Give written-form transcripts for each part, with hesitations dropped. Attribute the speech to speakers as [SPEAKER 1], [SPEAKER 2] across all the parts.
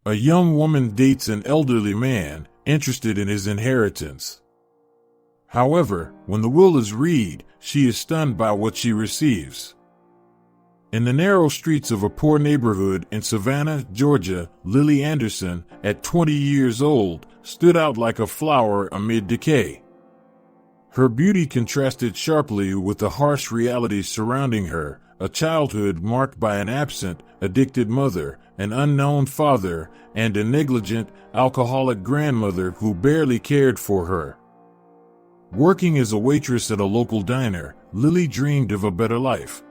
[SPEAKER 1] A young woman dates an elderly man, interested in his inheritance. However, when the will is read, she is stunned by what she receives. In the narrow streets of a poor neighborhood in Savannah, Georgia, Lily Anderson, at 20 years old, stood out like a flower amid decay. Her beauty contrasted sharply with the harsh realities surrounding her, a childhood marked by an absent, addicted mother, an unknown father, and a negligent, alcoholic grandmother who barely cared for her. Working as a waitress at a local diner, Lily dreamed of a better life.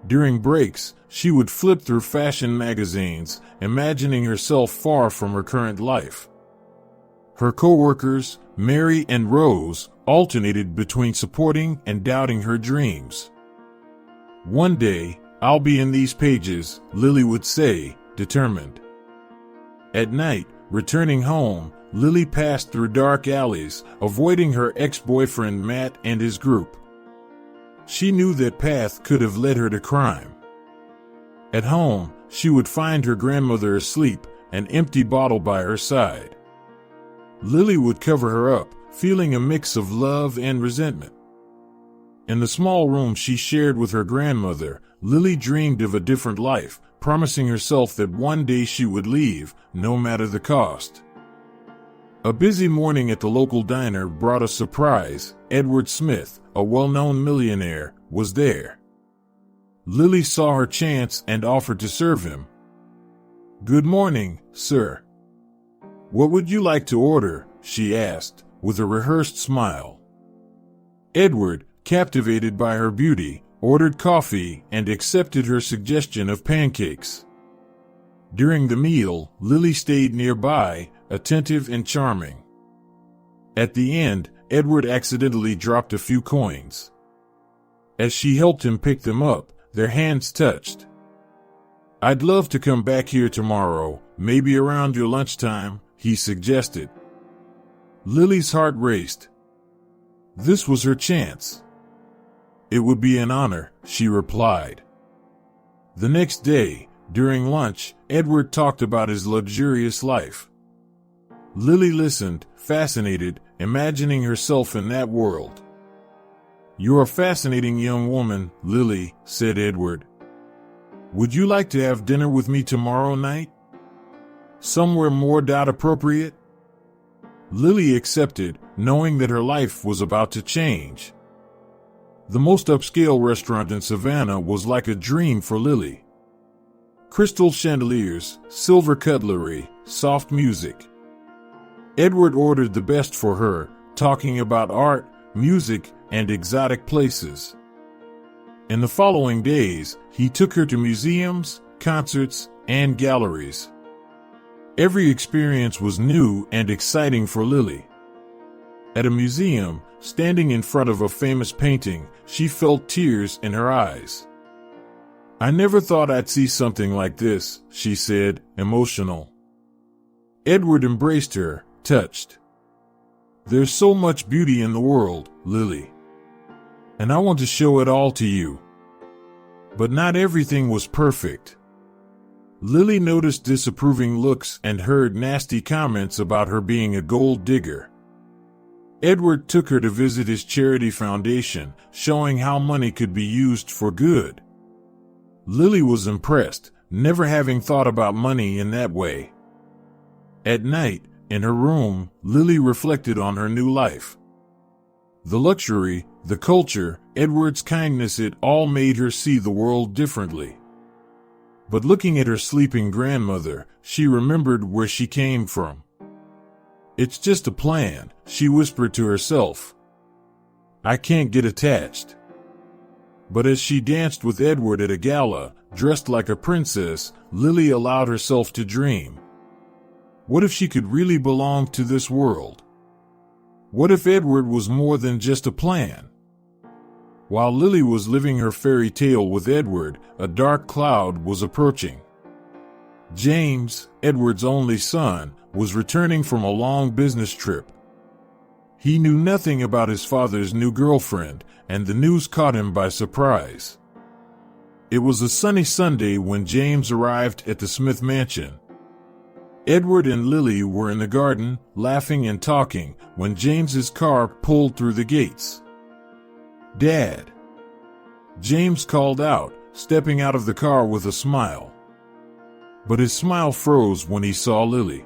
[SPEAKER 1] During breaks, she would flip through fashion magazines, imagining herself far from her current life. Her co-workers, Mary and Rose, alternated between supporting and doubting her dreams. One day, "I'll be in these pages," Lily would say, determined. At night, returning home, Lily passed through dark alleys, avoiding her ex-boyfriend Matt and his group. She knew that path could have led her to crime. At home, she would find her grandmother asleep, an empty bottle by her side. Lily would cover her up, feeling a mix of love and resentment. In the small room she shared with her grandmother, Lily dreamed of a different life, promising herself that one day she would leave, no matter the cost. A busy morning at the local diner brought a surprise. Edward Smith, a well-known millionaire, was there. Lily saw her chance and offered to serve him. "Good morning, sir. What would you like to order?" she asked, with a rehearsed smile. Edward, captivated by her beauty, ordered coffee and accepted her suggestion of pancakes. During the meal, Lily stayed nearby, attentive and charming. At the end, Edward accidentally dropped a few coins. As she helped him pick them up, their hands touched. "I'd love to come back here tomorrow, maybe around your lunchtime," he suggested. Lily's heart raced. This was her chance. "It would be an honor," she replied. The next day, during lunch, Edward talked about his luxurious life. Lily listened, fascinated, imagining herself in that world. "You're a fascinating young woman, Lily," said Edward. "Would you like to have dinner with me tomorrow night? Somewhere more appropriate?" Lily accepted, knowing that her life was about to change. The most upscale restaurant in Savannah was like a dream for Lily. Crystal chandeliers, silver cutlery, soft music. Edward ordered the best for her, talking about art, music, and exotic places. In the following days, he took her to museums, concerts, and galleries. Every experience was new and exciting for Lily. At a museum, standing in front of a famous painting, she felt tears in her eyes. "I never thought I'd see something like this," she said, emotional. Edward embraced her, touched. "There's so much beauty in the world, Lily. And I want to show it all to you. But not everything was perfect." Lily noticed disapproving looks and heard nasty comments about her being a gold digger. Edward took her to visit his charity foundation, showing how money could be used for good. Lily was impressed, never having thought about money in that way. At night, in her room, Lily reflected on her new life. The luxury, the culture, Edward's kindness, it all made her see the world differently. But looking at her sleeping grandmother, she remembered where she came from. "It's just a plan," she whispered to herself. "I can't get attached." But as she danced with Edward at a gala, dressed like a princess, Lily allowed herself to dream. What if she could really belong to this world? What if Edward was more than just a plan? While Lily was living her fairy tale with Edward, a dark cloud was approaching. James, Edward's only son, was returning from a long business trip. He knew nothing about his father's new girlfriend, and the news caught him by surprise. It was a sunny Sunday when James arrived at the Smith mansion. Edward and Lily were in the garden, laughing and talking, when James's car pulled through the gates. "Dad!" James called out, stepping out of the car with a smile. But his smile froze when he saw Lily.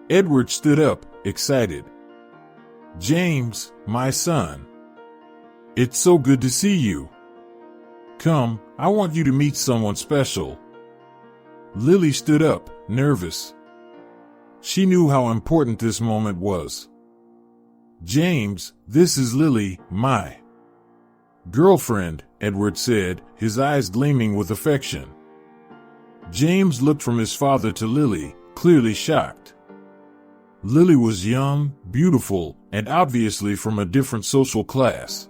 [SPEAKER 1] Edward stood up, excited. "James, my son. It's so good to see you. Come, I want you to meet someone special." Lily stood up, nervous. She knew how important this moment was. "James, this is Lily, my girlfriend," Edward said, his eyes gleaming with affection. James looked from his father to Lily, clearly shocked. Lily was young, beautiful, and obviously from a different social class.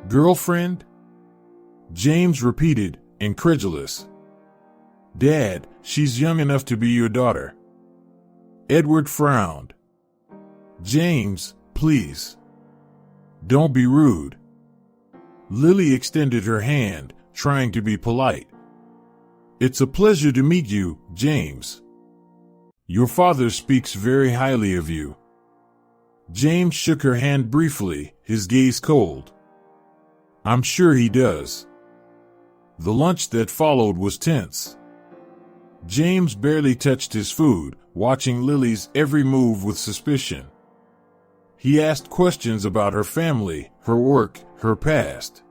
[SPEAKER 1] "Girlfriend?" James repeated, incredulous. "Dad, she's young enough to be your daughter." Edward frowned. "James, please. Don't be rude." Lily extended her hand, trying to be polite. "It's a pleasure to meet you, James. Your father speaks very highly of you." James shook her hand briefly, his gaze cold. "I'm sure he does." The lunch that followed was tense. James barely touched his food, watching Lily's every move with suspicion. He asked questions about her family, her work, her past.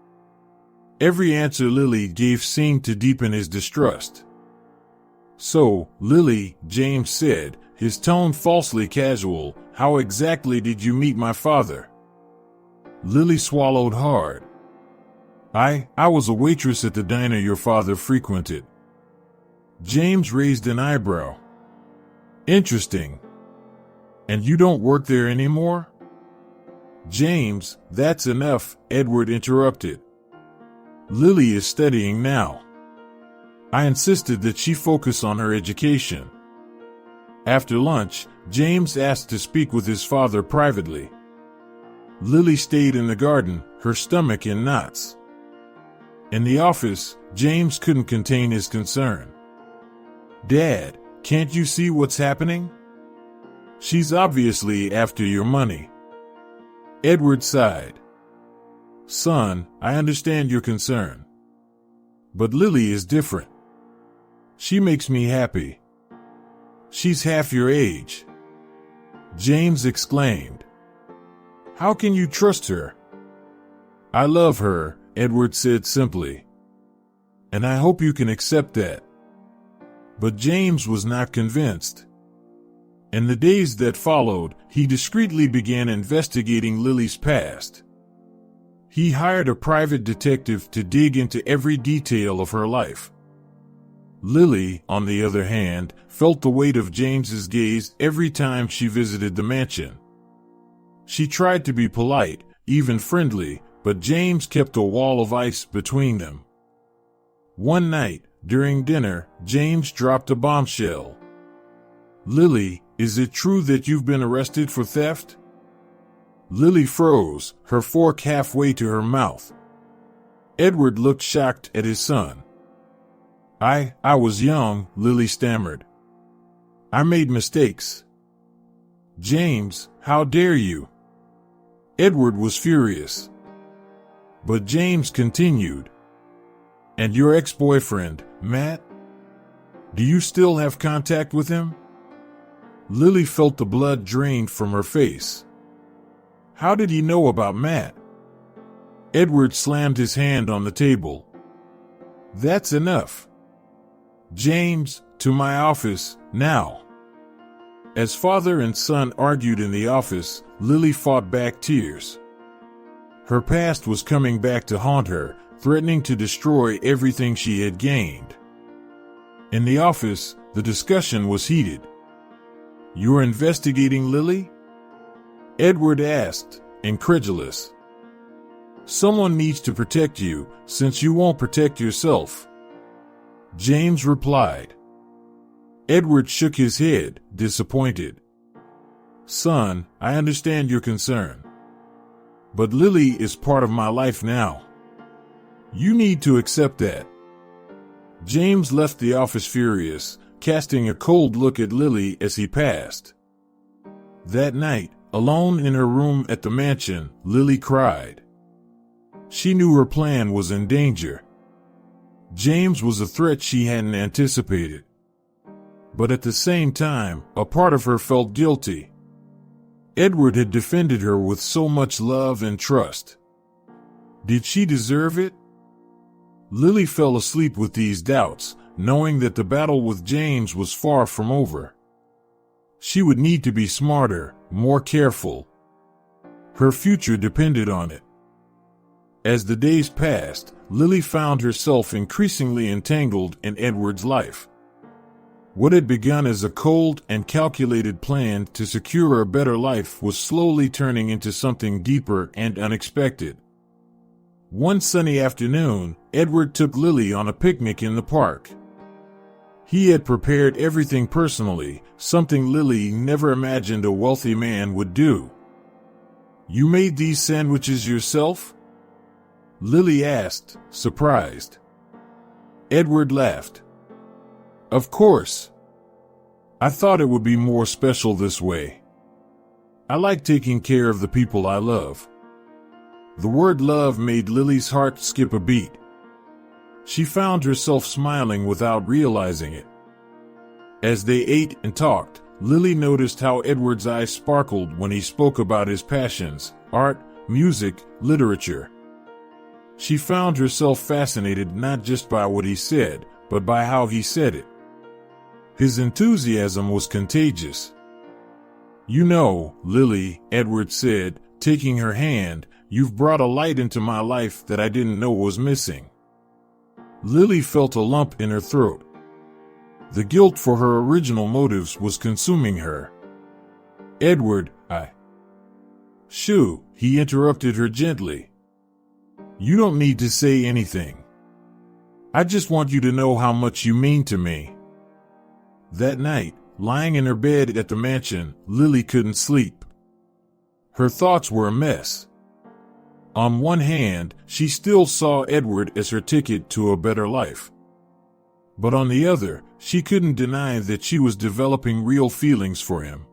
[SPEAKER 1] Every answer Lily gave seemed to deepen his distrust. "So, Lily," James said, his tone falsely casual, "how exactly did you meet my father?" Lily swallowed hard. I was a waitress at the diner your father frequented." James raised an eyebrow. "Interesting. And you don't work there anymore?" "James, that's enough," Edward interrupted. "Lily is studying now. I insisted that she focus on her education." After lunch, James asked to speak with his father privately. Lily stayed in the garden, her stomach in knots. In the office, James couldn't contain his concern. "Dad, can't you see what's happening? She's obviously after your money." Edward sighed. "Son, I understand your concern. But Lily is different. She makes me happy. She's half your age." James exclaimed. "How can you trust her?" "I love her," Edward said simply. "And I hope you can accept that." But James was not convinced. In the days that followed, he discreetly began investigating Lily's past. He hired a private detective to dig into every detail of her life. Lily, on the other hand, felt the weight of James's gaze every time she visited the mansion. She tried to be polite, even friendly, but James kept a wall of ice between them. One night, during dinner, James dropped a bombshell. "Lily, is it true that you've been arrested for theft?" Lily froze, her fork halfway to her mouth. Edward looked shocked at his son. I was young," Lily stammered. "I made mistakes." "James, how dare you?" Edward was furious. But James continued. "And your ex-boyfriend, Matt? Do you still have contact with him?" Lily felt the blood drained from her face. "How did he know about Matt?" Edward slammed his hand on the table. "That's enough. James, to my office, now." As father and son argued in the office, Lily fought back tears. Her past was coming back to haunt her, threatening to destroy everything she had gained. In the office, the discussion was heated. "You're investigating Lily?" Edward asked, incredulous. "Someone needs to protect you, since you won't protect yourself." James replied. Edward shook his head, disappointed. "Son, I understand your concern. But Lily is part of my life now. You need to accept that." James left the office furious, casting a cold look at Lily as he passed. That night, alone in her room at the mansion, Lily cried. She knew her plan was in danger. James was a threat she hadn't anticipated. But at the same time, a part of her felt guilty. Edward had defended her with so much love and trust. Did she deserve it? Lily fell asleep with these doubts, knowing that the battle with James was far from over. She would need to be smarter, more careful. Her future depended on it. As the days passed, Lily found herself increasingly entangled in Edward's life. What had begun as a cold and calculated plan to secure a better life was slowly turning into something deeper and unexpected. One sunny afternoon, Edward took Lily on a picnic in the park. He had prepared everything personally, something Lily never imagined a wealthy man would do. "You made these sandwiches yourself?" Lily asked, surprised. Edward laughed. "Of course. I thought it would be more special this way. I like taking care of the people I love." The word love made Lily's heart skip a beat. She found herself smiling without realizing it. As they ate and talked, Lily noticed how Edward's eyes sparkled when he spoke about his passions, art, music, literature. She found herself fascinated not just by what he said, but by how he said it. His enthusiasm was contagious. "You know, Lily," Edward said, taking her hand, "you've brought a light into my life that I didn't know was missing." Lily felt a lump in her throat. The guilt for her original motives was consuming her. "Edward, Shoo," he interrupted her gently. "You don't need to say anything. I just want you to know how much you mean to me." That night, lying in her bed at the mansion, Lily couldn't sleep. Her thoughts were a mess. On one hand, she still saw Edward as her ticket to a better life. But on the other, she couldn't deny that she was developing real feelings for him.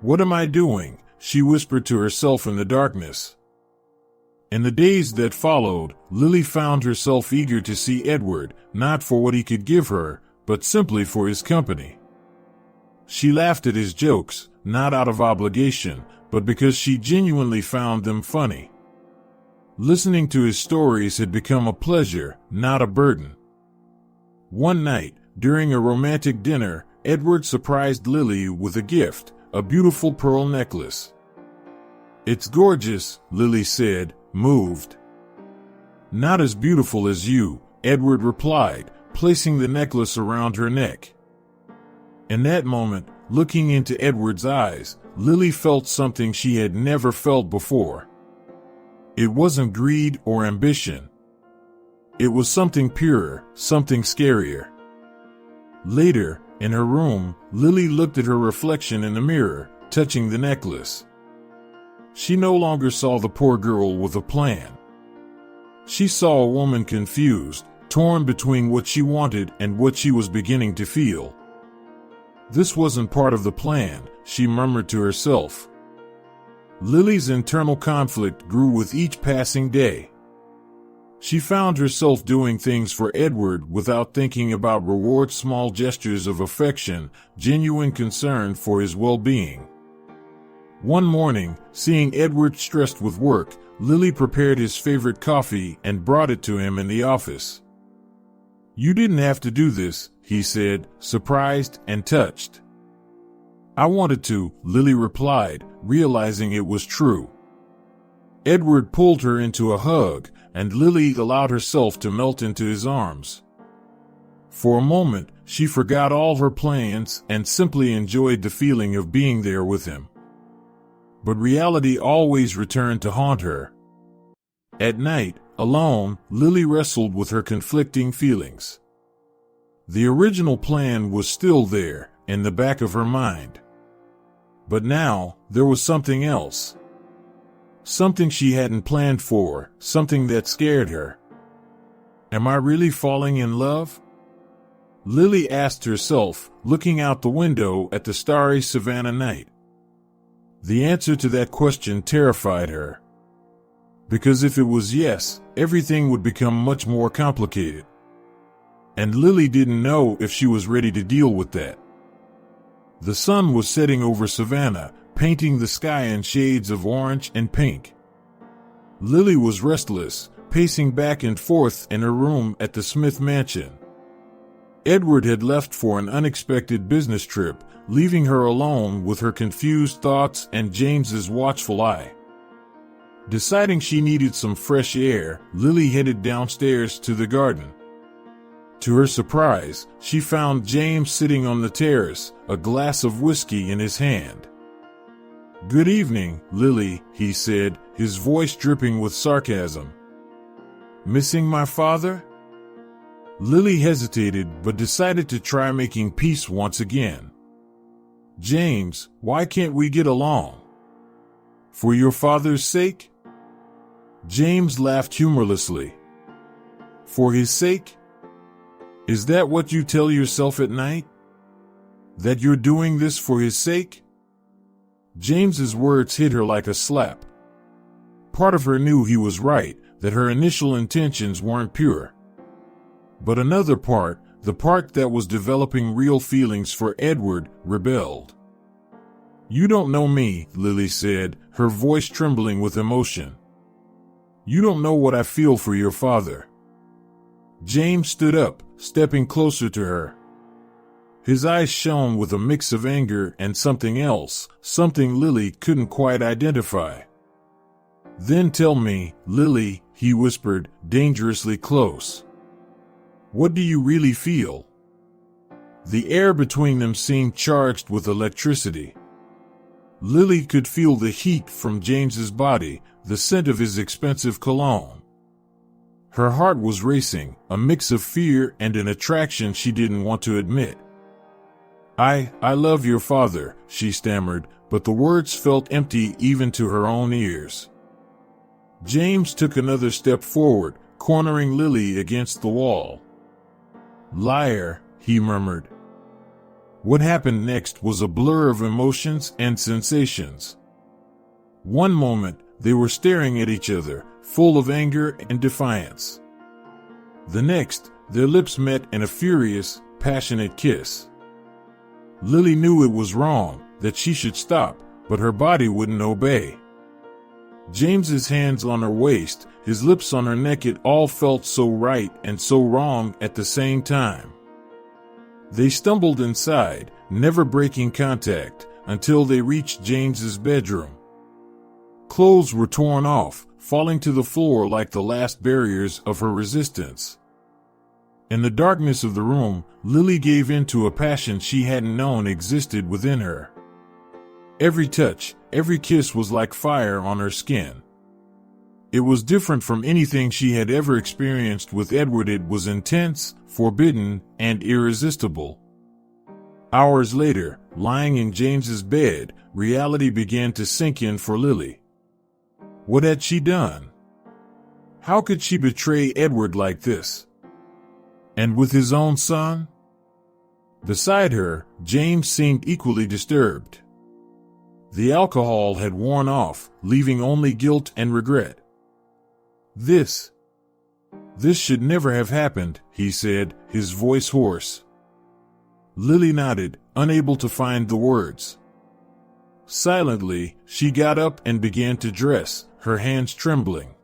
[SPEAKER 1] "What am I doing?" she whispered to herself in the darkness. In the days that followed, Lily found herself eager to see Edward, not for what he could give her, but simply for his company. She laughed at his jokes, not out of obligation, but because she genuinely found them funny. Listening to his stories had become a pleasure, not a burden. One night, during a romantic dinner, Edward surprised Lily with a gift, a beautiful pearl necklace. "It's gorgeous," Lily said, moved. "Not as beautiful as you," Edward replied, placing the necklace around her neck. In that moment, looking into Edward's eyes, Lily felt something she had never felt before. It wasn't greed or ambition. It was something purer, something scarier. Later, in her room, Lily looked at her reflection in the mirror, touching the necklace. She no longer saw the poor girl with a plan. She saw a woman confused, torn between what she wanted and what she was beginning to feel. "This wasn't part of the plan," she murmured to herself. Lily's internal conflict grew with each passing day. She found herself doing things for Edward without thinking about reward, small gestures of affection, genuine concern for his well-being. One morning, seeing Edward stressed with work, Lily prepared his favorite coffee and brought it to him in the office. "You didn't have to do this," he said, surprised and touched. "I wanted to," Lily replied, realizing it was true. Edward pulled her into a hug, and Lily allowed herself to melt into his arms. For a moment, she forgot all her plans and simply enjoyed the feeling of being there with him. But reality always returned to haunt her. At night, alone, Lily wrestled with her conflicting feelings. The original plan was still there, in the back of her mind. But now, there was something else. Something she hadn't planned for, something that scared her. Am I really falling in love? Lily asked herself, looking out the window at the starry Savannah night. The answer to that question terrified her. Because if it was yes, everything would become much more complicated. And Lily didn't know if she was ready to deal with that. The sun was setting over Savannah, painting the sky in shades of orange and pink. Lily was restless, pacing back and forth in her room at the Smith mansion. Edward had left for an unexpected business trip, leaving her alone with her confused thoughts and James's watchful eye. Deciding she needed some fresh air, Lily headed downstairs to the garden. To her surprise, she found James sitting on the terrace, a glass of whiskey in his hand. "Good evening, Lily," he said, his voice dripping with sarcasm. "Missing my father?" Lily hesitated but decided to try making peace once again. "James, why can't we get along?" "For your father's sake?" James laughed humorlessly. "For his sake? Is that what you tell yourself at night? That you're doing this for his sake?" James's words hit her like a slap. Part of her knew he was right, that her initial intentions weren't pure. But another part, the part that was developing real feelings for Edward, rebelled. "You don't know me," Lily said, her voice trembling with emotion. "You don't know what I feel for your father." James stood up, stepping closer to her. His eyes shone with a mix of anger and something else, something Lily couldn't quite identify. "Then tell me, Lily," he whispered, dangerously close. "What do you really feel?" The air between them seemed charged with electricity. Lily could feel the heat from James's body, the scent of his expensive cologne. Her heart was racing, a mix of fear and an attraction she didn't want to admit. I love your father," she stammered, but the words felt empty even to her own ears. James took another step forward, cornering Lily against the wall. "Liar," he murmured. What happened next was a blur of emotions and sensations. One moment, they were staring at each other, full of anger and defiance. The next, their lips met in a furious, passionate kiss. Lily knew it was wrong, that she should stop, but her body wouldn't obey. James's hands on her waist, his lips on her neck, it all felt so right and so wrong at the same time. They stumbled inside, never breaking contact, until they reached James's bedroom. Clothes were torn off, falling to the floor like the last barriers of her resistance. In the darkness of the room, Lily gave in to a passion she hadn't known existed within her. Every touch, every kiss was like fire on her skin. It was different from anything she had ever experienced with Edward. It was intense, forbidden, and irresistible. Hours later, lying in James's bed, reality began to sink in for Lily. What had she done? How could she betray Edward like this? And with his own son? Beside her, James seemed equally disturbed. The alcohol had worn off, leaving only guilt and regret. This should never have happened," he said, his voice hoarse. Lily nodded, unable to find the words. Silently, she got up and began to dress, her hands trembling.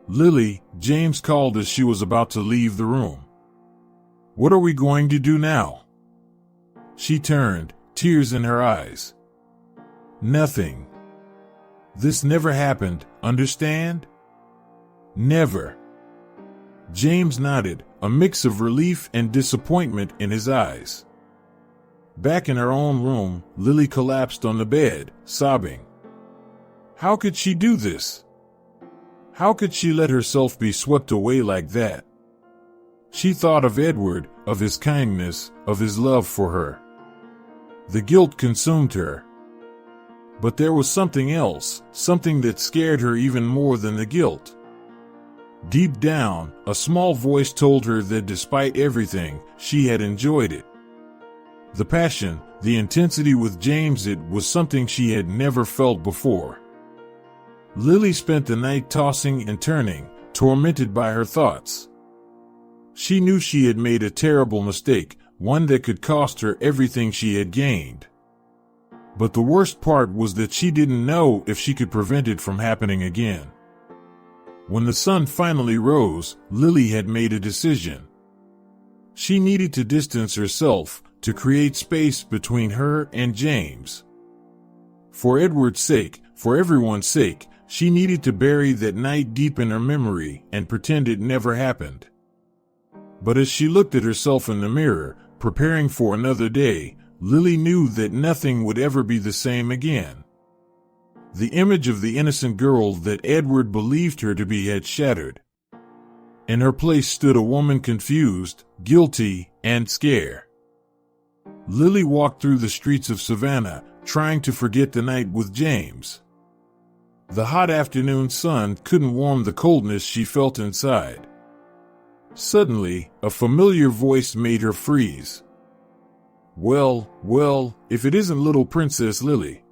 [SPEAKER 1] "Lily," James called as she was about to leave the room. "What are we going to do now?" She turned, tears in her eyes. "Nothing. This never happened, understand? Never." James nodded, a mix of relief and disappointment in his eyes. Back in her own room, Lily collapsed on the bed, sobbing. How could she do this? How could she let herself be swept away like that? She thought of Edward, of his kindness, of his love for her. The guilt consumed her. But there was something else, something that scared her even more than the guilt. Deep down, a small voice told her that despite everything, she had enjoyed it. The passion, the intensity with James, it was something she had never felt before. Lily spent the night tossing and turning, tormented by her thoughts. She knew she had made a terrible mistake, one that could cost her everything she had gained. But the worst part was that she didn't know if she could prevent it from happening again. When the sun finally rose, Lily had made a decision. She needed to distance herself, to create space between her and James. For Edward's sake, for everyone's sake, she needed to bury that night deep in her memory and pretend it never happened. But as she looked at herself in the mirror, preparing for another day, Lily knew that nothing would ever be the same again. The image of the innocent girl that Edward believed her to be had shattered. In her place stood a woman confused, guilty, and scared. Lily walked through the streets of Savannah, trying to forget the night with James. The hot afternoon sun couldn't warm the coldness she felt inside. Suddenly, a familiar voice made her freeze. Well, if it isn't little Princess Lily.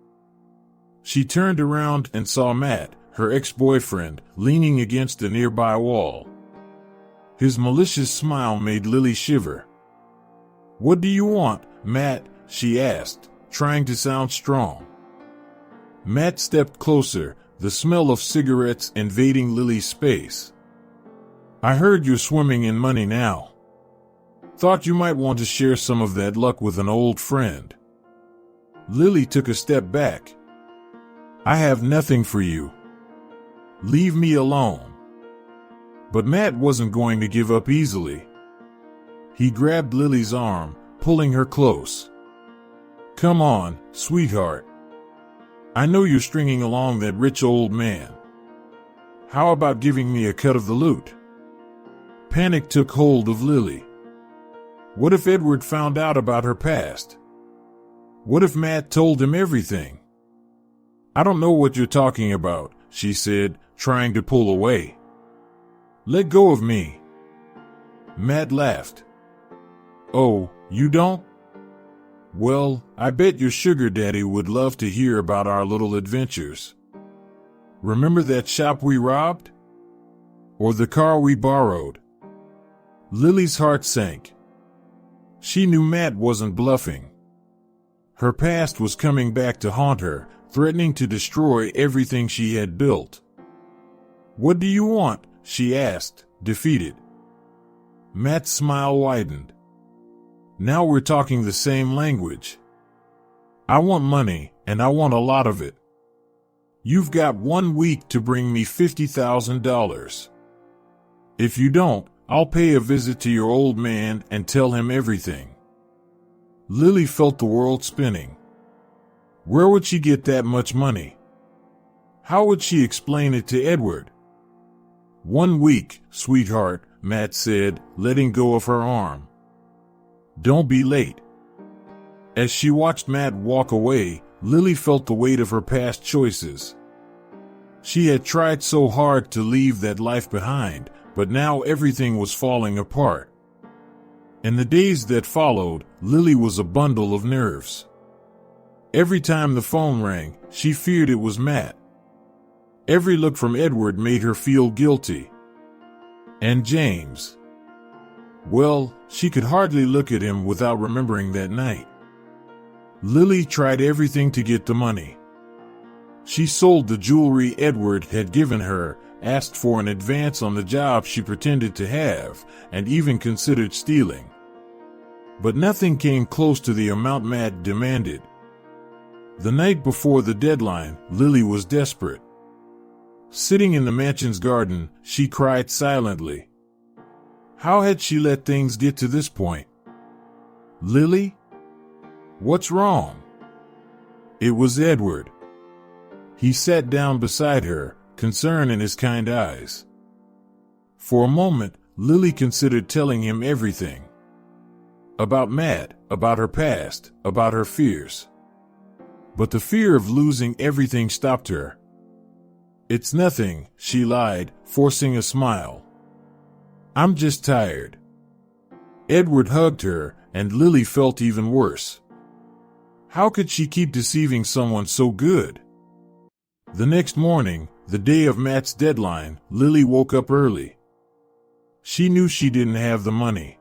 [SPEAKER 1] She turned around and saw Matt, her ex-boyfriend, leaning against a nearby wall. His malicious smile made Lily shiver. "What do you want, Matt?" she asked, trying to sound strong. Matt stepped closer, the smell of cigarettes invading Lily's space. "I heard you're swimming in money now. Thought you might want to share some of that luck with an old friend." Lily took a step back. "I have nothing for you. Leave me alone." But Matt wasn't going to give up easily. He grabbed Lily's arm, pulling her close. "Come on, sweetheart. I know you're stringing along that rich old man. How about giving me a cut of the loot?" Panic took hold of Lily. What if Edward found out about her past? What if Matt told him everything? "I don't know what you're talking about," she said, trying to pull away. "Let go of me." Matt laughed. "Oh, you don't? Well, I bet your sugar daddy would love to hear about our little adventures. Remember that shop we robbed? Or the car we borrowed?" Lily's heart sank. She knew Matt wasn't bluffing. Her past was coming back to haunt her, threatening to destroy everything she had built. "What do you want?" she asked, defeated. Matt's smile widened. "Now we're talking the same language. I want money, and I want a lot of it. You've got 1 week to bring me $50,000. If you don't, I'll pay a visit to your old man and tell him everything." Lily felt the world spinning. Where would she get that much money? How would she explain it to Edward? "1 week, sweetheart," Matt said, letting go of her arm. "Don't be late." As she watched Matt walk away, Lily felt the weight of her past choices. She had tried so hard to leave that life behind, but now everything was falling apart. In the days that followed, Lily was a bundle of nerves. Every time the phone rang, she feared it was Matt. Every look from Edward made her feel guilty. And James. Well, she could hardly look at him without remembering that night. Lily tried everything to get the money. She sold the jewelry Edward had given her, asked for an advance on the job she pretended to have, and even considered stealing. But nothing came close to the amount Matt demanded. The night before the deadline, Lily was desperate. Sitting in the mansion's garden, she cried silently. How had she let things get to this point? "Lily? What's wrong?" It was Edward. He sat down beside her, concern in his kind eyes. For a moment, Lily considered telling him everything. About Matt, about her past, about her fears. But the fear of losing everything stopped her. It's nothing, she lied, forcing a smile. I'm just tired. Edward hugged her, and Lily felt even worse. How could she keep deceiving someone so good? The next morning, the day of Matt's deadline, Lily woke up early. She knew she didn't have the money.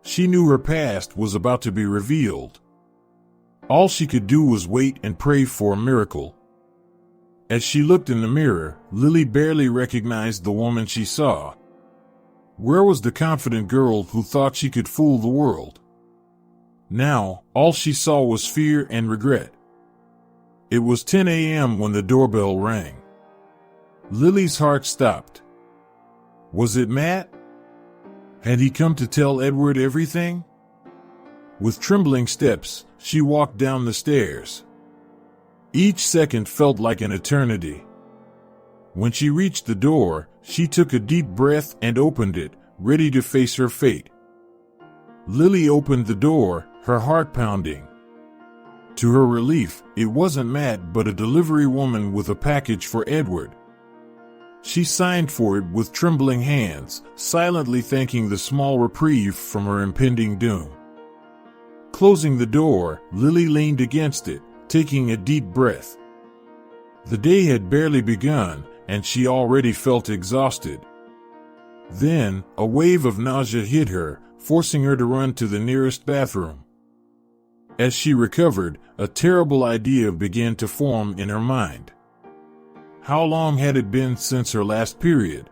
[SPEAKER 1] She knew her past was about to be revealed. All she could do was wait and pray for a miracle. As she looked in the mirror, Lily barely recognized the woman she saw. Where was the confident girl who thought she could fool the world? Now, all she saw was fear and regret. It was 10 a.m. when the doorbell rang. Lily's heart stopped. Was it Matt? Had he come to tell Edward everything? With trembling steps, she walked down the stairs. Each second felt like an eternity. When she reached the door, she took a deep breath and opened it, ready to face her fate. Lily opened the door, her heart pounding. To her relief, it wasn't Matt but a delivery woman with a package for Edward. She signed for it with trembling hands, silently thanking the small reprieve from her impending doom. Closing the door, Lily leaned against it, taking a deep breath. The day had barely begun, and she already felt exhausted. Then, a wave of nausea hit her, forcing her to run to the nearest bathroom. As she recovered, a terrible idea began to form in her mind. How long had it been since her last period?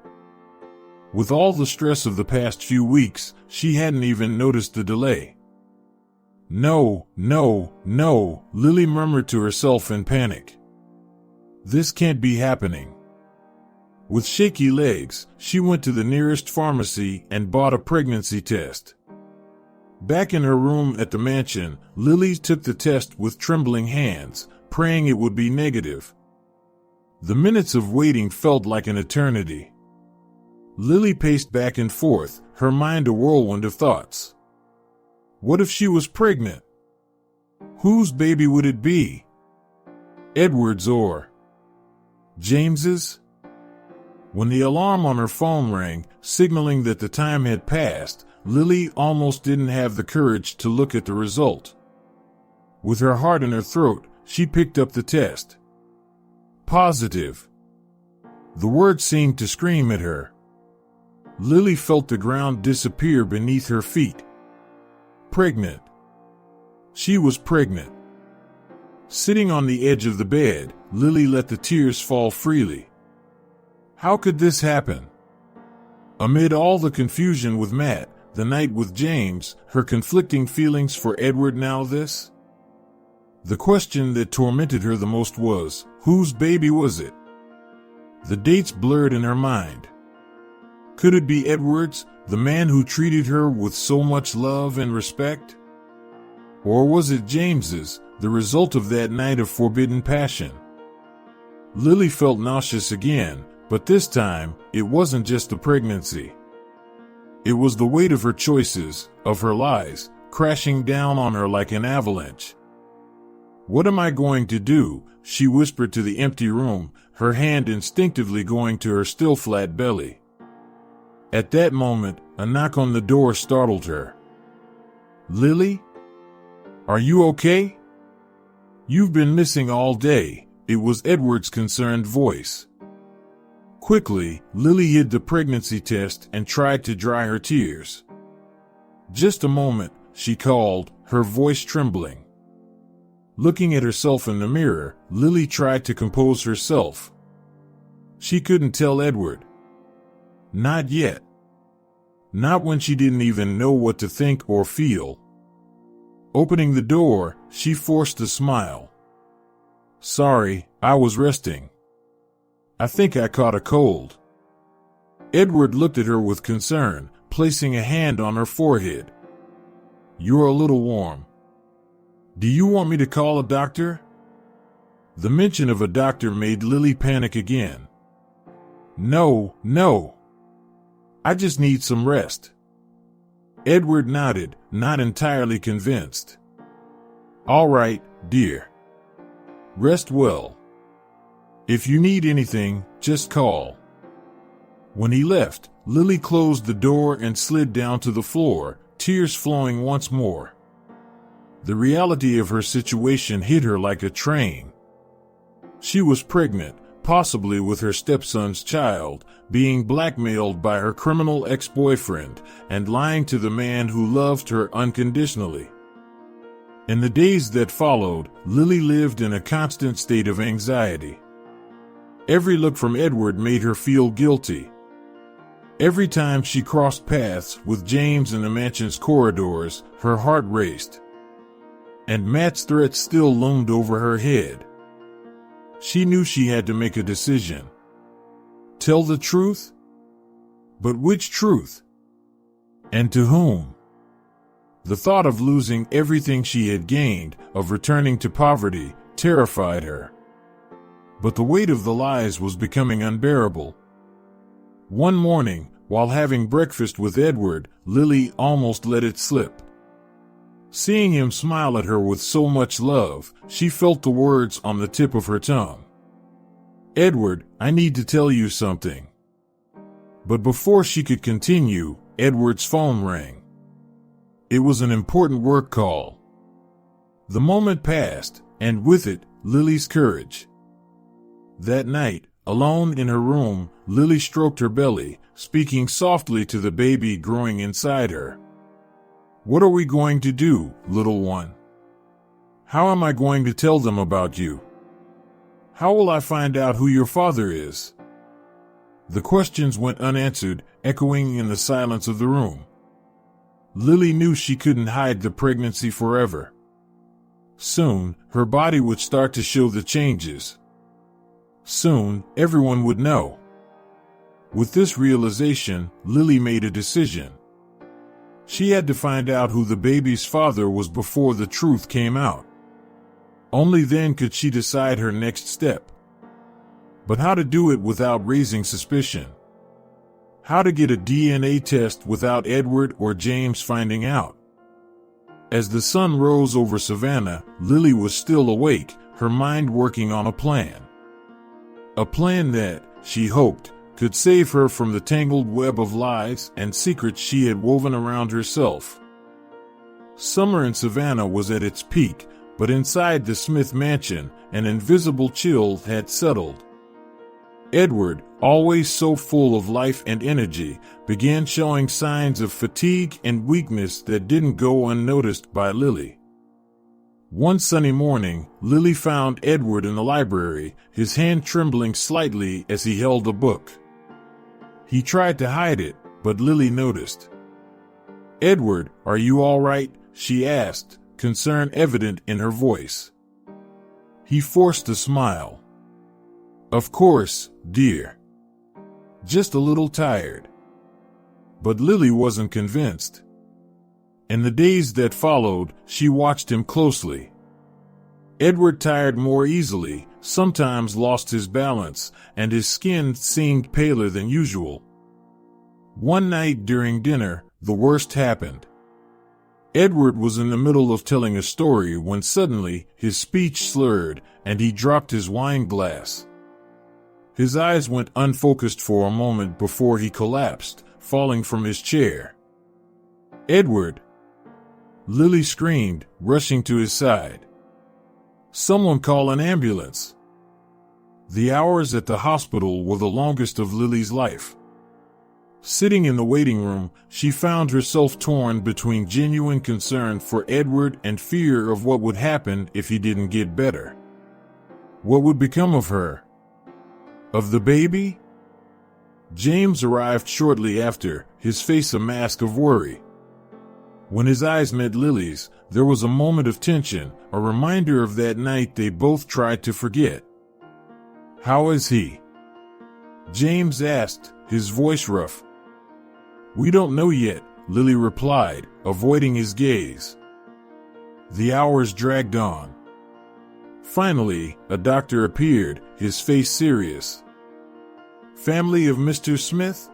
[SPEAKER 1] With all the stress of the past few weeks, she hadn't even noticed the delay. No, Lily murmured to herself in panic. This can't be happening. With shaky legs, she went to the nearest pharmacy and bought a pregnancy test. Back in her room at the mansion, Lily took the test with trembling hands, praying it would be negative. The minutes of waiting felt like an eternity. Lily paced back and forth, her mind a whirlwind of thoughts. What if she was pregnant? Whose baby would it be? Edward's or James's? When the alarm on her phone rang, signaling that the time had passed, Lily almost didn't have the courage to look at the result. With her heart in her throat, she picked up the test. Positive. The word seemed to scream at her. Lily felt the ground disappear beneath her feet. Pregnant. She was pregnant. Sitting on the edge of the bed, Lily let the tears fall freely. How could this happen? Amid all the confusion with Matt, the night with James, her conflicting feelings for Edward, now this? The question that tormented her the most was, whose baby was it? The dates blurred in her mind. Could it be Edward's, the man who treated her with so much love and respect? Or was it James's, the result of that night of forbidden passion? Lily felt nauseous again, but this time, it wasn't just the pregnancy. It was the weight of her choices, of her lies, crashing down on her like an avalanche. What am I going to do? She whispered to the empty room, her hand instinctively going to her still flat belly. At that moment, a knock on the door startled her. Lily? Are you okay? You've been missing all day. It was Edward's concerned voice. Quickly, Lily hid the pregnancy test and tried to dry her tears. Just a moment, she called, her voice trembling. Looking at herself in the mirror, Lily tried to compose herself. She couldn't tell Edward. Not yet. Not when she didn't even know what to think or feel. Opening the door, she forced a smile. Sorry, I was resting. I think I caught a cold. Edward looked at her with concern, placing a hand on her forehead. You're a little warm. Do you want me to call a doctor? The mention of a doctor made Lily panic again. No. I just need some rest. Edward nodded, not entirely convinced. All right, dear. Rest well. If you need anything, just call." When he left, Lily closed the door and slid down to the floor, tears flowing once more. The reality of her situation hit her like a train. She was pregnant, possibly with her stepson's child, being blackmailed by her criminal ex-boyfriend, and lying to the man who loved her unconditionally. In the days that followed, Lily lived in a constant state of anxiety. Every look from Edward made her feel guilty. Every time she crossed paths with James in the mansion's corridors, her heart raced. And Matt's threat still loomed over her head. She knew she had to make a decision. Tell the truth? But which truth? And to whom? The thought of losing everything she had gained, of returning to poverty, terrified her. But the weight of the lies was becoming unbearable. One morning, while having breakfast with Edward, Lily almost let it slip. Seeing him smile at her with so much love, she felt the words on the tip of her tongue. "Edward, I need to tell you something." But before she could continue, Edward's phone rang. It was an important work call. The moment passed, and with it, Lily's courage. That night, alone in her room, Lily stroked her belly, speaking softly to the baby growing inside her. "What are we going to do, little one? How am I going to tell them about you? How will I find out who your father is?" The questions went unanswered, echoing in the silence of the room. Lily knew she couldn't hide the pregnancy forever. Soon, her body would start to show the changes. Soon, everyone would know. With this realization, Lily made a decision. She had to find out who the baby's father was before the truth came out. Only then could she decide her next step. But how to do it without raising suspicion? How to get a DNA test without Edward or James finding out? As the sun rose over Savannah, Lily was still awake, her mind working on a plan. A plan that, she hoped, could save her from the tangled web of lies and secrets she had woven around herself. Summer in Savannah was at its peak, but inside the Smith mansion, an invisible chill had settled. Edward, always so full of life and energy, began showing signs of fatigue and weakness that didn't go unnoticed by Lily. One sunny morning, Lily found Edward in the library, his hand trembling slightly as he held a book. He tried to hide it, but Lily noticed. "Edward, are you all right?" she asked, concern evident in her voice. He forced a smile. "Of course, dear. Just a little tired." But Lily wasn't convinced. In the days that followed, she watched him closely. Edward tired more easily, sometimes lost his balance, and his skin seemed paler than usual. One night during dinner, the worst happened. Edward was in the middle of telling a story when suddenly his speech slurred and he dropped his wine glass. His eyes went unfocused for a moment before he collapsed, falling from his chair. "Edward!" Lily screamed, rushing to his side. "Someone call an ambulance." The hours at the hospital were the longest of Lily's life. Sitting in the waiting room, she found herself torn between genuine concern for Edward and fear of what would happen if he didn't get better. What would become of her? Of the baby? James arrived shortly after, his face a mask of worry. When his eyes met Lily's, there was a moment of tension, a reminder of that night they both tried to forget. "How is he?" James asked, his voice rough. "We don't know yet," Lily replied, avoiding his gaze. The hours dragged on. Finally, a doctor appeared, his face serious. "Family of Mr. Smith?"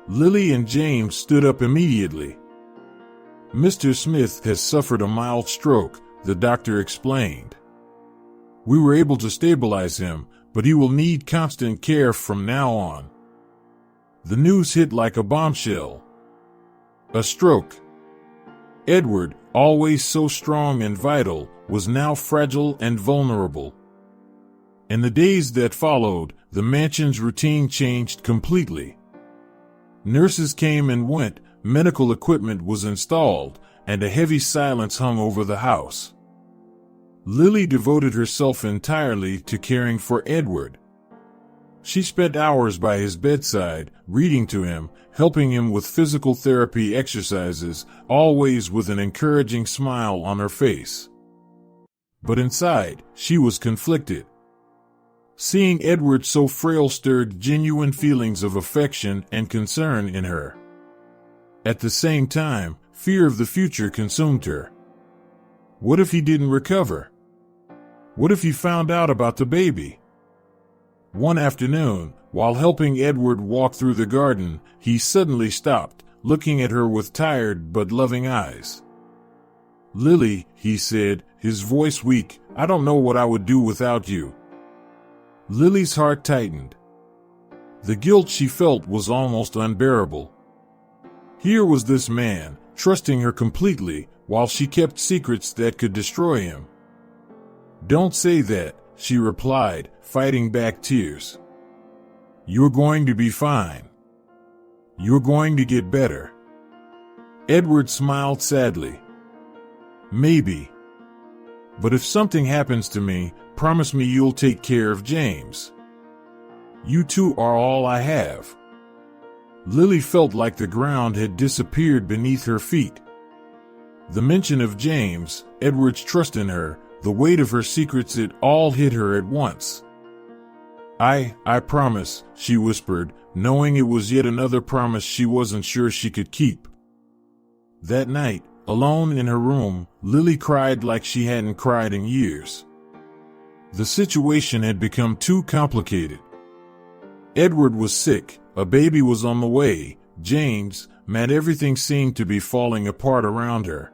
[SPEAKER 1] Lily and James stood up immediately. "Mr. Smith has suffered a mild stroke," the doctor explained. "We were able to stabilize him, but he will need constant care from now on. The news hit like a bombshell. A stroke. Edward, always so strong and vital, was now fragile and vulnerable. In the days that followed, the mansion's routine changed completely. Nurses came and went, medical equipment was installed, and a heavy silence hung over the house. Lily devoted herself entirely to caring for Edward. She spent hours by his bedside, reading to him, helping him with physical therapy exercises, always with an encouraging smile on her face. But inside, she was conflicted. Seeing Edward so frail stirred genuine feelings of affection and concern in her. At the same time, fear of the future consumed her. What if he didn't recover? What if he found out about the baby? One afternoon, while helping Edward walk through the garden, he suddenly stopped, looking at her with tired but loving eyes. "Lily," he said, his voice weak, "I don't know what I would do without you." Lily's heart tightened. The guilt she felt was almost unbearable. Here was this man, trusting her completely, while she kept secrets that could destroy him. "Don't say that," she replied, fighting back tears. "You're going to be fine. You're going to get better." Edward smiled sadly. "Maybe. But if something happens to me, promise me you'll take care of James. You two are all I have." Lily felt like the ground had disappeared beneath her feet. The mention of James, Edward's trust in her, the weight of her secrets, it all hit her at once. I promise," she whispered, knowing it was yet another promise she wasn't sure she could keep. That night, alone in her room, Lily cried like she hadn't cried in years. The situation had become too complicated. Edward was sick, a baby was on the way, James, mad, everything seemed to be falling apart around her.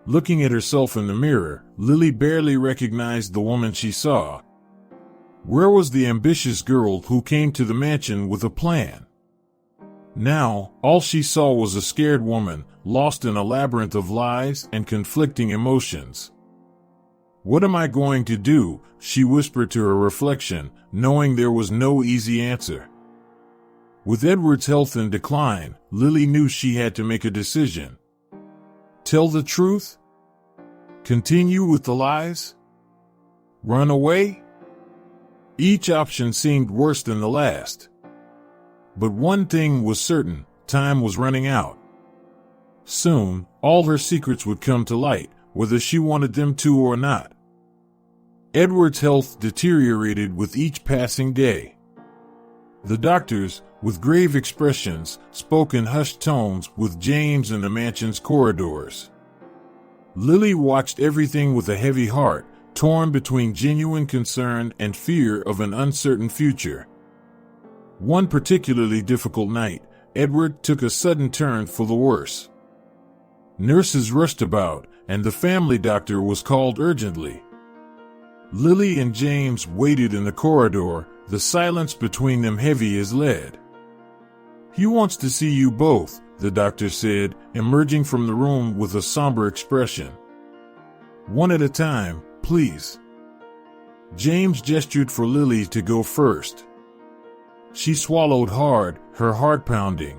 [SPEAKER 1] Looking at herself in the mirror, Lily barely recognized the woman she saw. Where was the ambitious girl who came to the mansion with a plan? Now, all she saw was a scared woman, lost in a labyrinth of lies and conflicting emotions. "What am I going to do?" she whispered to her reflection, knowing there was no easy answer. With Edward's health in decline, Lily knew she had to make a decision. Tell the truth? Continue with the lies? Run away? Each option seemed worse than the last. But one thing was certain, time was running out. Soon, all her secrets would come to light, whether she wanted them to or not. Edward's health deteriorated with each passing day. The doctors, with grave expressions, spoke in hushed tones with James in the mansion's corridors. Lily watched everything with a heavy heart, torn between genuine concern and fear of an uncertain future. One particularly difficult night, Edward took a sudden turn for the worse. Nurses rushed about, and the family doctor was called urgently. Lily and James waited in the corridor, the silence between them heavy as lead. "He wants to see you both," the doctor said, emerging from the room with a somber expression. "One at a time, please." James gestured for Lily to go first. She swallowed hard, her heart pounding.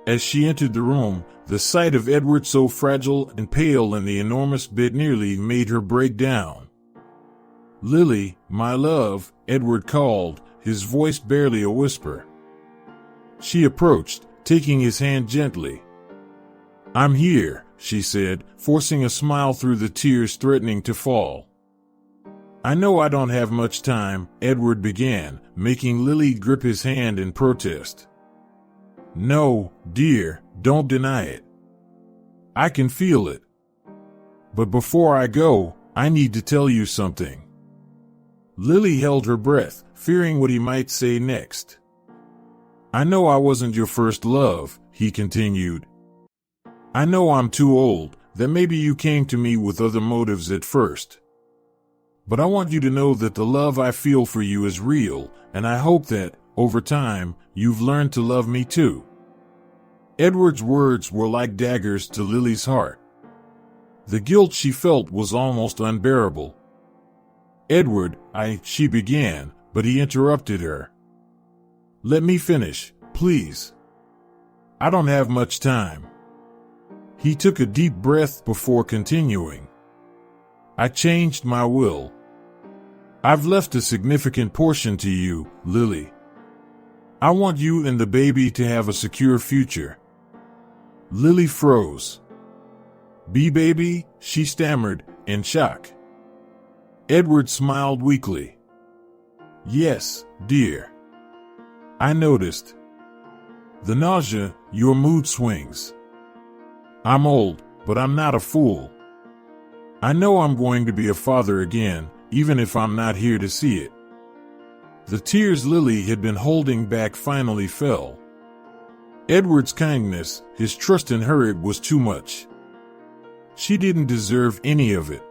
[SPEAKER 1] As she entered the room, the sight of Edward so fragile and pale in the enormous bed nearly made her break down. "Lily, my love," Edward called, his voice barely a whisper. She approached, taking his hand gently. "I'm here," she said, forcing a smile through the tears threatening to fall. "I know I don't have much time," Edward began, making Lily grip his hand in protest. "No, dear, don't deny it. I can feel it. But before I go, I need to tell you something." Lily held her breath, fearing what he might say next. "I know I wasn't your first love," he continued. "I know I'm too old, that maybe you came to me with other motives at first. But I want you to know that the love I feel for you is real, and I hope that, over time, you've learned to love me too." Edward's words were like daggers to Lily's heart. The guilt she felt was almost unbearable. "Edward, she began, but he interrupted her. "Let me finish, please. I don't have much time." He took a deep breath before continuing. "I changed my will. I've left a significant portion to you, Lily. I want you and the baby to have a secure future." Lily froze. "Baby?" she stammered, in shock. Edward smiled weakly. "Yes, dear. I noticed. The nausea, your mood swings. I'm old, but I'm not a fool. I know I'm going to be a father again, even if I'm not here to see it." The tears Lily had been holding back finally fell. Edward's kindness, his trust in her, it was too much. She didn't deserve any of it.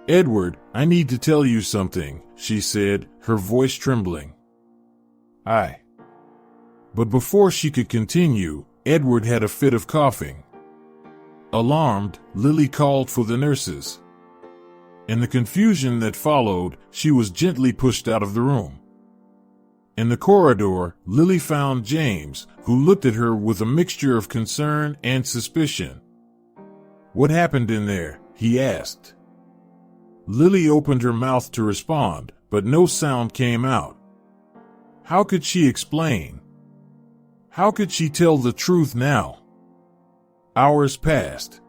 [SPEAKER 1] "Edward, I need to tell you something," she said, her voice trembling. But before she could continue, Edward had a fit of coughing. Alarmed, Lily called for the nurses. In the confusion that followed, she was gently pushed out of the room. In the corridor, Lily found James, who looked at her with a mixture of concern and suspicion. "What happened in there?" he asked. Lily opened her mouth to respond, but no sound came out. How could she explain? How could she tell the truth now? Hours passed.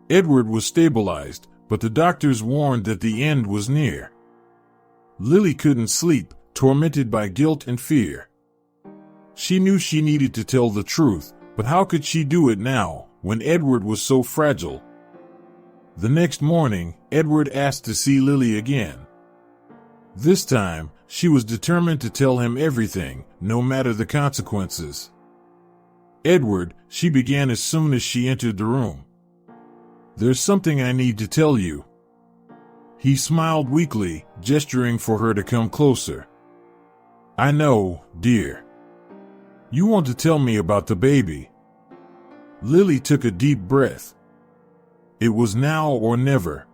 [SPEAKER 1] Edward was stabilized, but the doctors warned that the end was near. Lily couldn't sleep, tormented by guilt and fear. She knew she needed to tell the truth, but how could she do it now, when Edward was so fragile? The next morning, Edward asked to see Lily again. This time, she was determined to tell him everything, no matter the consequences. "Edward," she began as soon as she entered the room. "There's something I need to tell you." He smiled weakly, gesturing for her to come closer. "I know, dear. You want to tell me about the baby." Lily took a deep breath. It was now or never.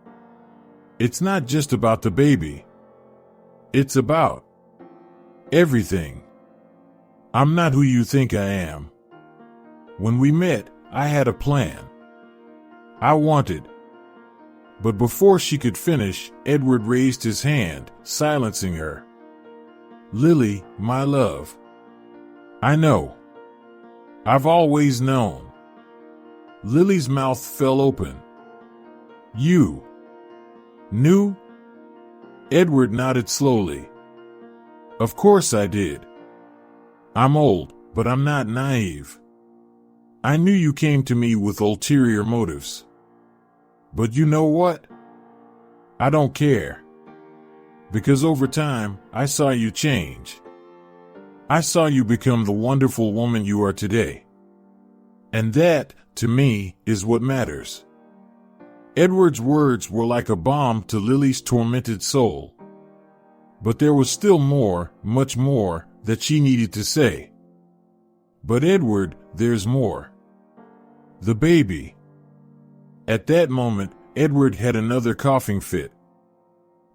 [SPEAKER 1] It's not just about the baby. It's about everything. I'm not who you think I am. When we met, I had a plan. I wanted. But before she could finish, Edward raised his hand, silencing her. "Lily, my love. I know. I've always known." Lily's mouth fell open. "You knew?" Edward nodded slowly. "Of course I did. I'm old, but I'm not naive. I knew you came to me with ulterior motives. But you know what? I don't care. Because over time, I saw you change. I saw you become the wonderful woman you are today. And that, to me, is what matters." Edward's words were like a balm to Lily's tormented soul. But there was still more, much more, that she needed to say. "But Edward, there's more. The baby." At that moment, Edward had another coughing fit.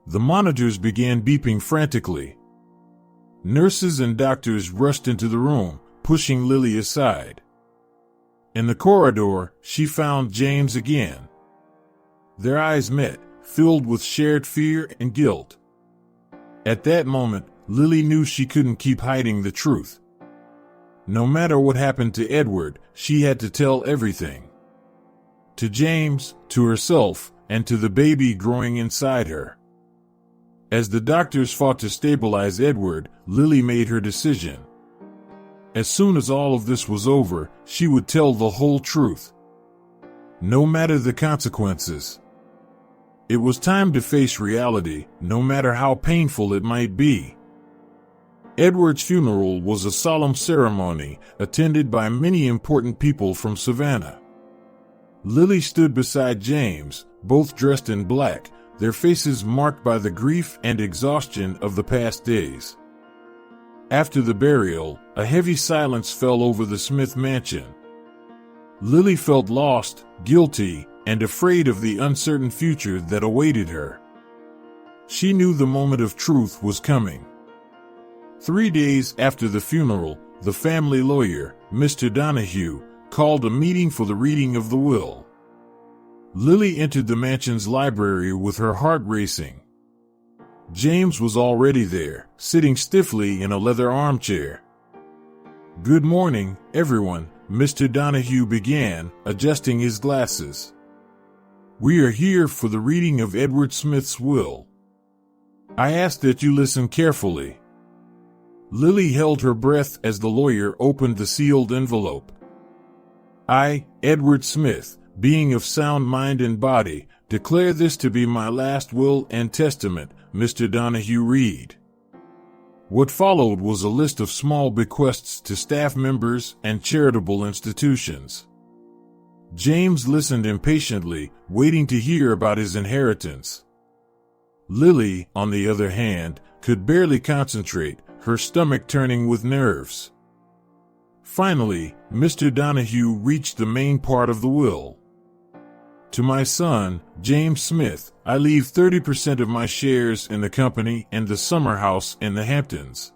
[SPEAKER 1] The monitors began beeping frantically. Nurses and doctors rushed into the room, pushing Lily aside. In the corridor, she found James again. Their eyes met, filled with shared fear and guilt. At that moment, Lily knew she couldn't keep hiding the truth. No matter what happened to Edward, she had to tell everything. To James, to herself, and to the baby growing inside her. As the doctors fought to stabilize Edward, Lily made her decision. As soon as all of this was over, she would tell the whole truth. No matter the consequences. It was time to face reality, no matter how painful it might be. Edward's funeral was a solemn ceremony, attended by many important people from Savannah. Lily stood beside James, both dressed in black, their faces marked by the grief and exhaustion of the past days. After the burial, a heavy silence fell over the Smith mansion. Lily felt lost, guilty, and afraid of the uncertain future that awaited her. She knew the moment of truth was coming. 3 days after the funeral, the family lawyer, Mr. Donahue, called a meeting for the reading of the will. Lily entered the mansion's library with her heart racing. James was already there, sitting stiffly in a leather armchair. "Good morning, everyone," Mr. Donahue began, adjusting his glasses. "We are here for the reading of Edward Smith's will. I ask that you listen carefully." Lily held her breath as the lawyer opened the sealed envelope. "I, Edward Smith, being of sound mind and body, declare this to be my last will and testament," Mr. Donahue read. What followed was a list of small bequests to staff members and charitable institutions. James listened impatiently, waiting to hear about his inheritance. Lily, on the other hand, could barely concentrate, her stomach turning with nerves. Finally, Mr. Donahue reached the main part of the will. "To my son, James Smith, I leave 30% of my shares in the company and the summer house in the Hamptons."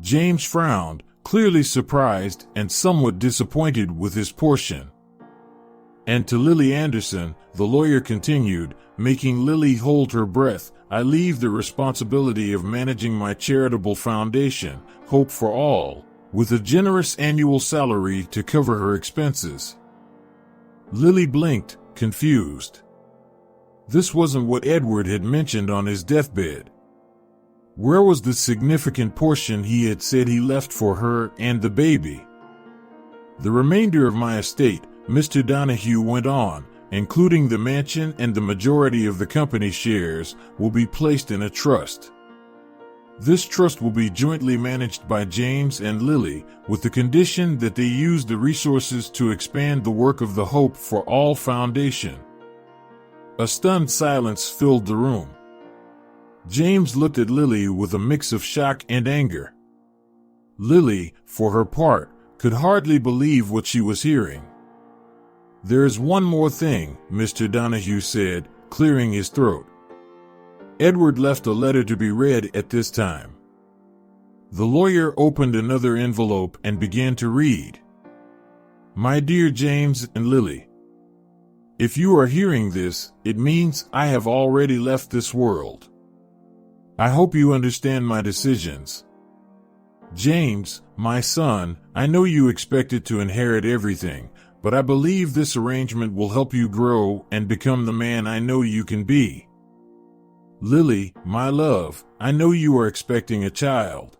[SPEAKER 1] James frowned, clearly surprised and somewhat disappointed with his portion. "And to Lily Anderson," the lawyer continued, making Lily hold her breath, "I leave the responsibility of managing my charitable foundation, Hope for All, with a generous annual salary to cover her expenses." Lily blinked, confused. This wasn't what Edward had mentioned on his deathbed. Where was the significant portion he had said he left for her and the baby? "The remainder of my estate," Mr. Donahue went on, "including the mansion and the majority of the company shares, will be placed in a trust. This trust will be jointly managed by James and Lily, with the condition that they use the resources to expand the work of the Hope for All Foundation." A stunned silence filled the room. James looked at Lily with a mix of shock and anger. Lily, for her part, could hardly believe what she was hearing. "There is one more thing," Mr. Donahue said, clearing his throat. Edward left a letter to be read at this time. The lawyer opened another envelope and began to read. "My dear James and Lily, if you are hearing this, it means I have already left this world. I hope you understand my decisions. James, my son, I know you expected to inherit everything, but I believe this arrangement will help you grow and become the man I know you can be. Lily, my love, I know you are expecting a child.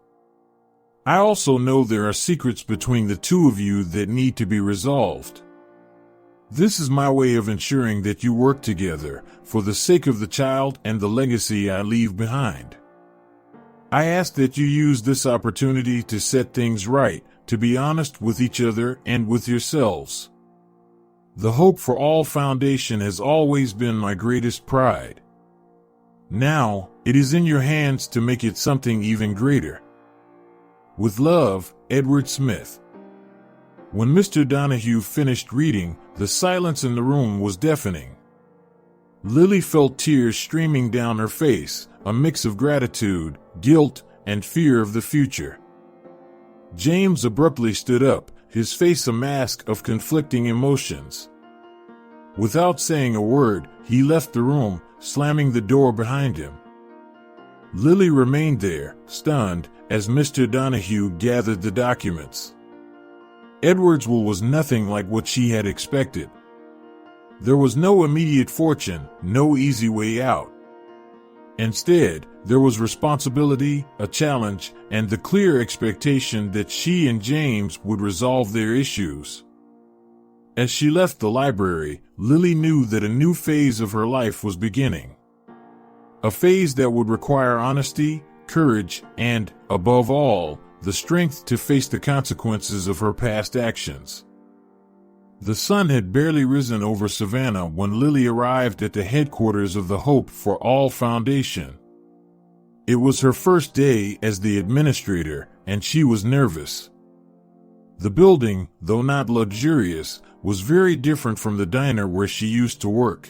[SPEAKER 1] I also know there are secrets between the two of you that need to be resolved. This is my way of ensuring that you work together for the sake of the child and the legacy I leave behind. I ask that you use this opportunity to set things right, to be honest with each other and with yourselves. The Hope for All Foundation has always been my greatest pride. Now, it is in your hands to make it something even greater. With love, Edward Smith." When Mr. Donahue finished reading, the silence in the room was deafening. Lily felt tears streaming down her face, a mix of gratitude, guilt, and fear of the future. James abruptly stood up, his face a mask of conflicting emotions. Without saying a word, he left the room, slamming the door behind him. Lily remained there, stunned, as Mr. Donahue gathered the documents. Edward's will was nothing like what she had expected. There was no immediate fortune, no easy way out. Instead, there was responsibility, a challenge, and the clear expectation that she and James would resolve their issues. As she left the library, Lily knew that a new phase of her life was beginning. A phase that would require honesty, courage, and, above all, the strength to face the consequences of her past actions. The sun had barely risen over Savannah when Lily arrived at the headquarters of the Hope for All Foundation. It was her first day as the administrator, and she was nervous. The building, though not luxurious, was very different from the diner where she used to work.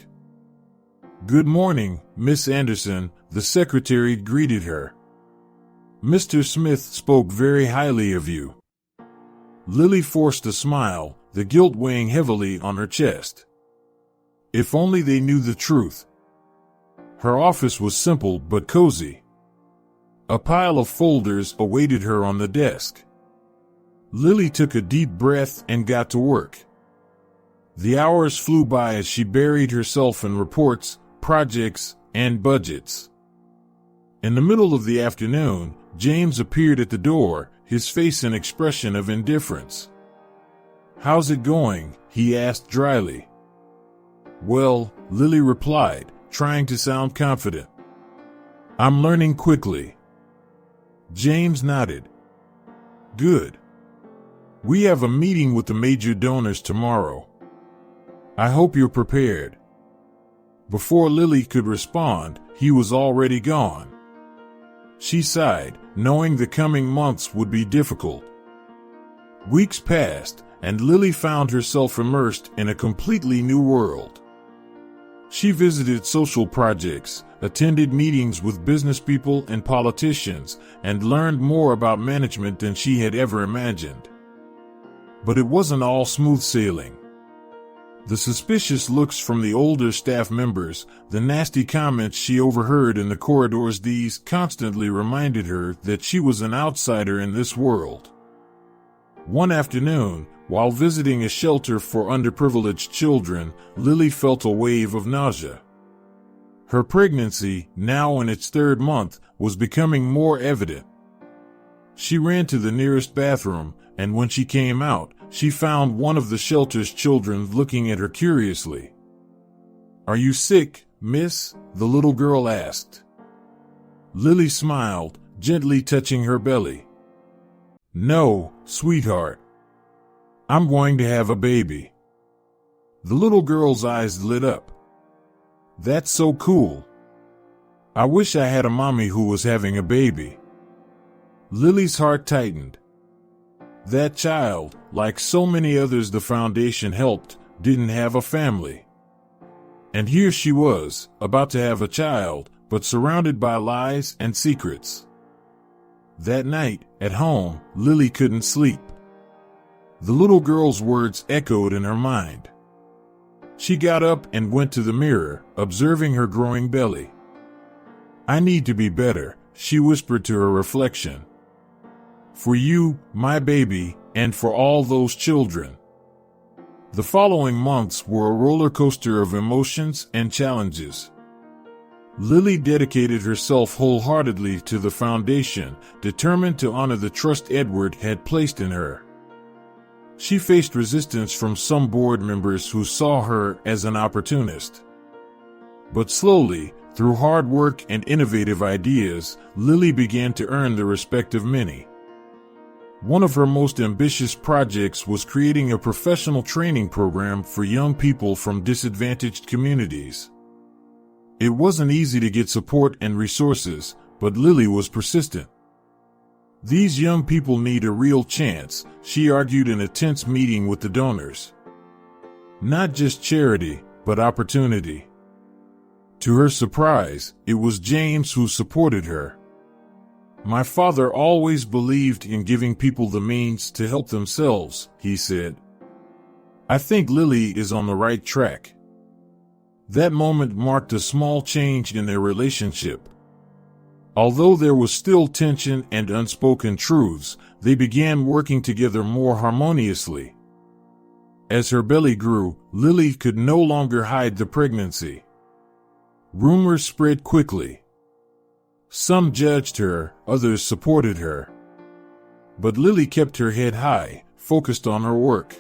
[SPEAKER 1] "Good morning, Miss Anderson," the secretary greeted her. "Mr. Smith spoke very highly of you." Lily forced a smile, the guilt weighing heavily on her chest. If only they knew the truth. Her office was simple but cozy. A pile of folders awaited her on the desk. Lily took a deep breath and got to work. The hours flew by as she buried herself in reports, projects, and budgets. In the middle of the afternoon, James appeared at the door, his face an expression of indifference. "How's it going?" he asked dryly. "Well," Lily replied, trying to sound confident. "I'm learning quickly." James nodded. "Good. We have a meeting with the major donors tomorrow. I hope you're prepared." Before Lily could respond, he was already gone. She sighed, knowing the coming months would be difficult. Weeks passed, and Lily found herself immersed in a completely new world. She visited social projects, attended meetings with business people and politicians, and learned more about management than she had ever imagined. But it wasn't all smooth sailing. The suspicious looks from the older staff members, the nasty comments she overheard in the corridors, these constantly reminded her that she was an outsider in this world. One afternoon, while visiting a shelter for underprivileged children, Lily felt a wave of nausea. Her pregnancy, now in its 3rd month, was becoming more evident. She ran to the nearest bathroom, and when she came out, she found one of the shelter's children looking at her curiously. "Are you sick, miss?" the little girl asked. Lily smiled, gently touching her belly. "No, sweetheart. I'm going to have a baby." The little girl's eyes lit up. "That's so cool. I wish I had a mommy who was having a baby." Lily's heart tightened. That child, like so many others the foundation helped, didn't have a family. And here she was, about to have a child, but surrounded by lies and secrets. That night, at home, Lily couldn't sleep. The little girl's words echoed in her mind. She got up and went to the mirror, observing her growing belly. "I need to be better," she whispered to her reflection. "For you, my baby, and for all those children." The following months were a roller coaster of emotions and challenges. Lily dedicated herself wholeheartedly to the foundation, determined to honor the trust Edward had placed in her. She faced resistance from some board members who saw her as an opportunist. But slowly, through hard work and innovative ideas, Lily began to earn the respect of many. One of her most ambitious projects was creating a professional training program for young people from disadvantaged communities. It wasn't easy to get support and resources, but Lily was persistent. "These young people need a real chance," she argued in a tense meeting with the donors. "Not just charity, but opportunity." To her surprise, it was James who supported her. "My father always believed in giving people the means to help themselves," he said. "I think Lily is on the right track." That moment marked a small change in their relationship. Although there was still tension and unspoken truths, they began working together more harmoniously. As her belly grew, Lily could no longer hide the pregnancy. Rumors spread quickly. Some judged her, others supported her. But Lily kept her head high, focused on her work.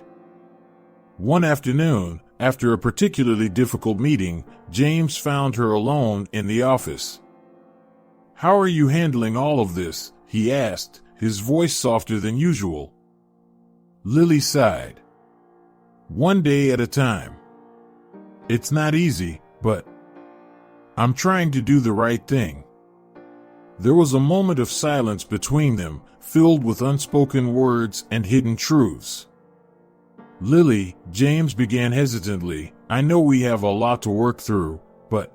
[SPEAKER 1] One afternoon, after a particularly difficult meeting, James found her alone in the office. "How are you handling all of this?" he asked, his voice softer than usual. Lily sighed. one day at a time. It's not easy, but I'm trying to do the right thing." There was a moment of silence between them, filled with unspoken words and hidden truths. "Lily," James began hesitantly, "I know we have a lot to work through, but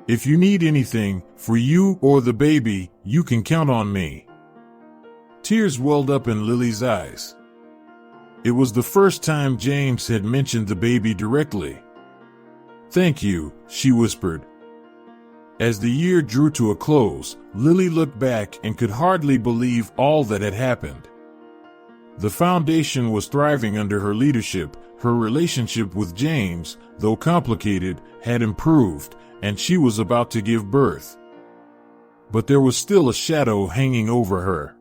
[SPEAKER 1] if you need anything, for you or the baby, you can count on me." Tears welled up in Lily's eyes. It was the first time James had mentioned the baby directly. "Thank you," she whispered. As the year drew to a close, Lily looked back and could hardly believe all that had happened. The foundation was thriving under her leadership. Her relationship with James, though complicated, had improved, and she was about to give birth. But there was still a shadow hanging over her.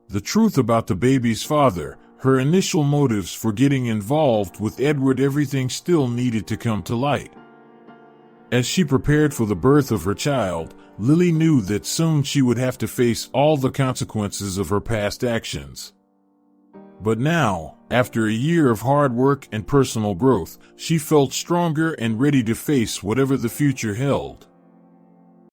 [SPEAKER 1] The truth about the baby's father, her initial motives for getting involved with Edward, everything still needed to come to light. As she prepared for the birth of her child, Lily knew that soon she would have to face all the consequences of her past actions. But now, after a year of hard work and personal growth, she felt stronger and ready to face whatever the future held.